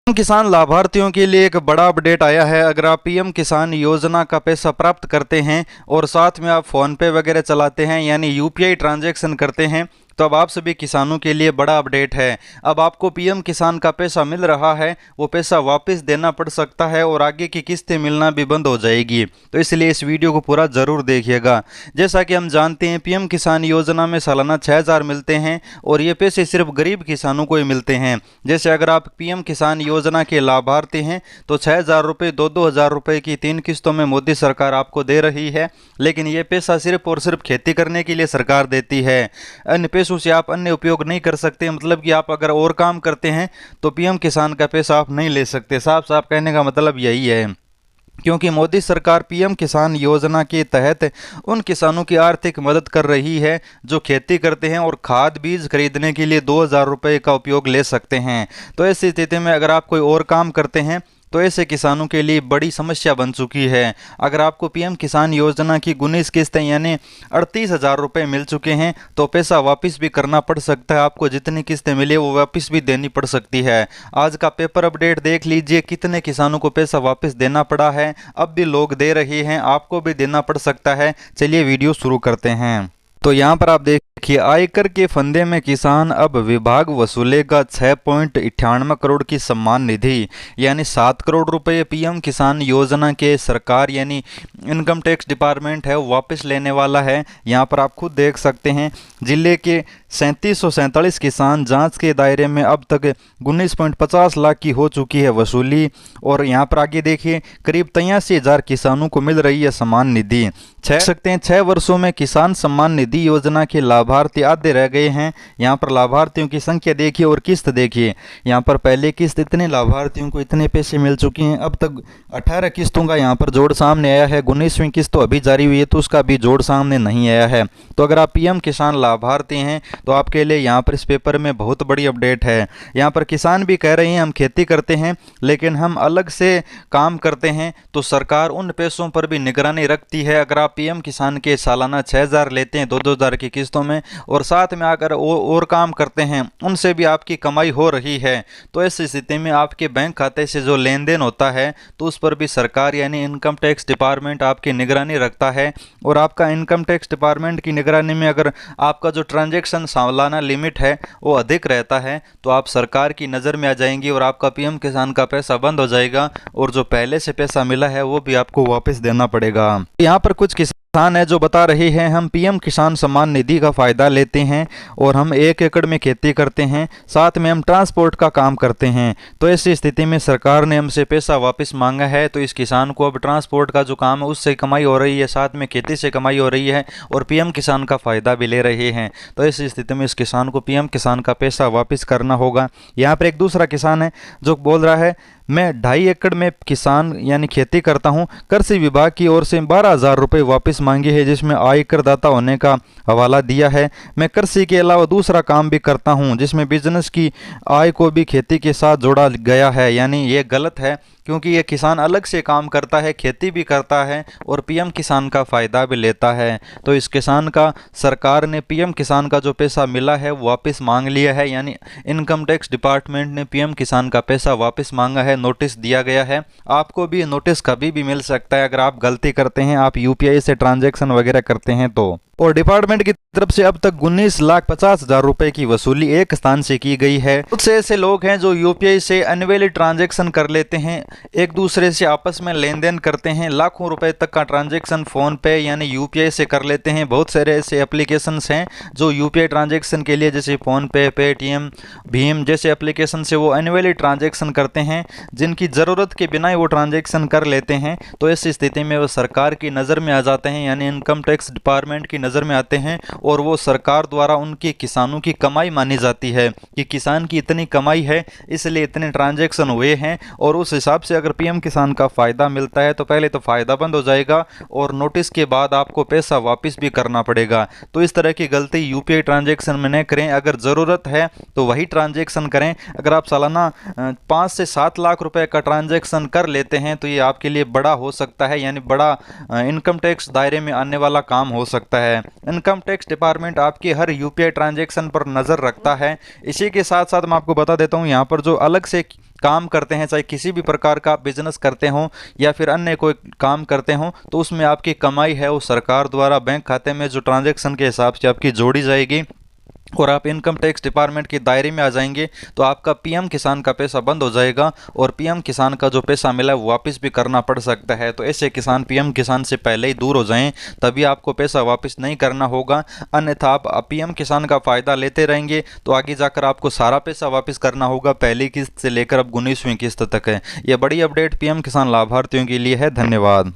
किसान लाभार्थियों के लिए एक बड़ा अपडेट आया है। अगर आप पीएम किसान योजना का पैसा प्राप्त करते हैं और साथ में आप फ़ोन पे वगैरह चलाते हैं यानी यूपीआई ट्रांजैक्शन करते हैं तो अब आप सभी किसानों के लिए बड़ा अपडेट है। अब आपको पीएम किसान का पैसा मिल रहा है, वो पैसा वापस देना पड़ सकता है और आगे की किस्तें मिलना भी बंद हो जाएगी। तो इसलिए इस वीडियो को पूरा ज़रूर देखिएगा। जैसा कि हम जानते हैं पीएम किसान योजना में सालाना 6000 मिलते हैं और ये पैसे सिर्फ गरीब किसानों को ही मिलते हैं। जैसे अगर आप पीएम किसान योजना के लाभार्थी हैं तो 6000 रुपये 2-2 हज़ार रुपये की 3 किस्तों में मोदी सरकार आपको दे रही है, लेकिन ये पैसा सिर्फ और सिर्फ खेती करने के लिए सरकार देती है। अन्य पैसों से आप अन्य उपयोग नहीं कर सकते। मतलब कि आप अगर और काम करते हैं तो पीएम किसान का पैसा आप नहीं ले सकते। साफ साफ कहने का मतलब यही है, क्योंकि मोदी सरकार पीएम किसान योजना के तहत उन किसानों की आर्थिक मदद कर रही है जो खेती करते हैं और खाद बीज खरीदने के लिए 2000 रुपये का उपयोग ले सकते हैं। तो ऐसी स्थिति में अगर आप कोई और काम करते हैं तो ऐसे किसानों के लिए बड़ी समस्या बन चुकी है। अगर आपको पीएम किसान योजना की 19 किस्तें यानी 38,000 रुपये मिल चुके हैं तो पैसा वापस भी करना पड़ सकता है। आपको जितनी किस्तें मिले वो वापस भी देनी पड़ सकती है। आज का पेपर अपडेट देख लीजिए, कितने किसानों को पैसा वापस देना पड़ा है। अब भी लोग दे रहे हैं, आपको भी देना पड़ सकता है। चलिए वीडियो शुरू करते हैं। तो यहाँ पर आप देखिए, आयकर के फंदे में किसान अब विभाग वसूलेगा 6.98 करोड़ की सम्मान निधि यानी 7 करोड़ रुपए पीएम किसान योजना के सरकार यानी इनकम टैक्स डिपार्टमेंट है वो वापस लेने वाला है। यहाँ पर आप खुद देख सकते हैं, जिले के 3747 किसान जांच के दायरे में अब तक 19.50 लाख की हो चुकी है वसूली। और यहाँ पर आगे देखिए, करीब 83,000 किसानों को मिल रही है सम्मान निधि। सकते हैं 6 वर्षों में किसान सम्मान निधि योजना के लाभार्थी आधे रह गए हैं। यहाँ पर लाभार्थियों की संख्या देखिए और किस्त देखिए। यहाँ पर पहले किस्त इतने लाभार्थियों को इतने पैसे मिल चुके हैं। अब तक 18 किस्तों का यहाँ पर जोड़ सामने आया है। 19वीं किस्त तो अभी जारी हुई है तो उसका भी जोड़ सामने नहीं आया है। तो अगर आप पीएम किसान लाभार्थी हैं तो आपके लिए यहाँ पर इस पेपर में बहुत बड़ी अपडेट है। यहाँ पर किसान भी कह रहे हैं हम खेती करते हैं लेकिन हम अलग से काम करते हैं, तो सरकार उन पैसों पर भी निगरानी रखती है। अगर आप पीएम किसान के सालाना 6000 लेते हैं 2-2 हज़ार की किस्तों में और साथ में अगर और काम करते हैं उनसे भी आपकी कमाई हो रही है, तो ऐसी स्थिति में आपके बैंक खाते से जो लेन देन होता है तो उस पर भी सरकार यानी इनकम टैक्स डिपार्टमेंट आपकी निगरानी रखता है। और आपका इनकम टैक्स डिपार्टमेंट की निगरानी में अगर आपका जो ट्रांजैक्शन सालाना लिमिट है वो अधिक रहता है तो आप सरकार की नज़र में आ जाएंगी और आपका पीएम किसान का पैसा बंद हो जाएगा और जो पहले से पैसा मिला है वो भी आपको वापस देना पड़ेगा। यहाँ पर कुछ किसान है जो बता रहे हैं हम पीएम किसान सम्मान निधि का फ़ायदा लेते हैं और हम 1 एकड़ में खेती करते हैं, साथ में हम ट्रांसपोर्ट का काम करते हैं। तो ऐसी स्थिति में सरकार ने हमसे पैसा वापस मांगा है, तो इस किसान को अब ट्रांसपोर्ट का जो काम है उससे कमाई हो रही है, साथ में खेती से कमाई हो रही है और पीएम किसान का फ़ायदा भी ले रहे हैं। तो ऐसी स्थिति में इस किसान को पीएम किसान का पैसा वापस करना होगा। यहाँ पर एक दूसरा किसान है जो बोल रहा है मैं 2.5 एकड़ में किसान यानी खेती करता हूं, कृषि विभाग की ओर से 12,000 रुपये वापस मांगे हैं जिसमें आयकर दाता होने का हवाला दिया है। मैं कृषि के अलावा दूसरा काम भी करता हूं जिसमें बिजनेस की आय को भी खेती के साथ जोड़ा गया है। यानी ये गलत है क्योंकि ये किसान अलग से काम करता है, खेती भी करता है और पीएम किसान का फ़ायदा भी लेता है। तो इस किसान का सरकार ने पीएम किसान का जो पैसा मिला है वो वापस मांग लिया है, यानी इनकम टैक्स डिपार्टमेंट ने पीएम किसान का पैसा वापस मांगा है, नोटिस दिया गया है। आपको भी नोटिस कभी भी मिल सकता है अगर आप गलती करते हैं, आप यूपीआई से ट्रांजैक्शन वगैरह करते हैं तो। और डिपार्टमेंट की तरफ से अब तक 19,50,000 रुपए की वसूली एक स्थान से की गई है। कुछ से ऐसे लोग हैं जो यूपीआई से एनुअली ट्रांजैक्शन कर लेते हैं, एक दूसरे से आपस में लेन देन करते हैं, लाखों रुपए तक का ट्रांजैक्शन फोन पे यानी यूपीआई से कर लेते हैं। बहुत सारे ऐसे एप्लीकेशंस हैं जो यूपीआई ट्रांजैक्शन के लिए जैसे फोन पे, पेटीएम, भीम जैसे एप्लीकेशन से वो एनुअली ट्रांजैक्शन करते हैं, जिनकी ज़रूरत के बिना ही वो ट्रांजैक्शन कर लेते हैं। तो ऐसी स्थिति में वो सरकार की नज़र में आ जाते हैं यानी इनकम टैक्स डिपार्टमेंट की नज़र में आते हैं और वो सरकार द्वारा उनकी किसानों की कमाई मानी जाती है कि किसान की इतनी कमाई है इसलिए इतने ट्रांजैक्शन हुए हैं। और उस हिसाब से अगर पीएम किसान का फ़ायदा मिलता है तो पहले तो फ़ायदा बंद हो जाएगा और नोटिस के बाद आपको पैसा वापस भी करना पड़ेगा। तो इस तरह की गलती यूपीआई ट्रांजैक्शन में न करें। अगर ज़रूरत है तो वही ट्रांजैक्शन करें। अगर आप सालाना 5 से 7 लाख लाख रुपए का ट्रांजैक्शन कर लेते हैं तो ये आपके लिए बड़ा हो सकता है, यानी बड़ा इनकम टैक्स दायरे में आने वाला काम हो सकता है। इनकम टैक्स डिपार्टमेंट आपके हर यूपीआई ट्रांजैक्शन पर नज़र रखता है। इसी के साथ साथ मैं आपको बता देता हूँ, यहाँ पर जो अलग से काम करते हैं, चाहे किसी भी प्रकार का बिजनेस करते हों या फिर अन्य कोई काम करते हों, तो उसमें आपकी कमाई है वो सरकार द्वारा बैंक खाते में जो ट्रांजैक्शन के हिसाब से आपकी जोड़ी जाएगी और आप इनकम टैक्स डिपार्टमेंट के दायरे में आ जाएंगे तो आपका पीएम किसान का पैसा बंद हो जाएगा और पीएम किसान का जो पैसा मिला है वो वापस भी करना पड़ सकता है। तो ऐसे किसान पीएम किसान से पहले ही दूर हो जाएं, तभी आपको पैसा वापस नहीं करना होगा। अन्यथा आप पीएम किसान का फ़ायदा लेते रहेंगे तो आगे जाकर आपको सारा पैसा वापस करना होगा, पहली किस्त से लेकर अब 19वीं किस्त तक है। यह बड़ी अपडेट पीएम किसान लाभार्थियों के लिए है। धन्यवाद।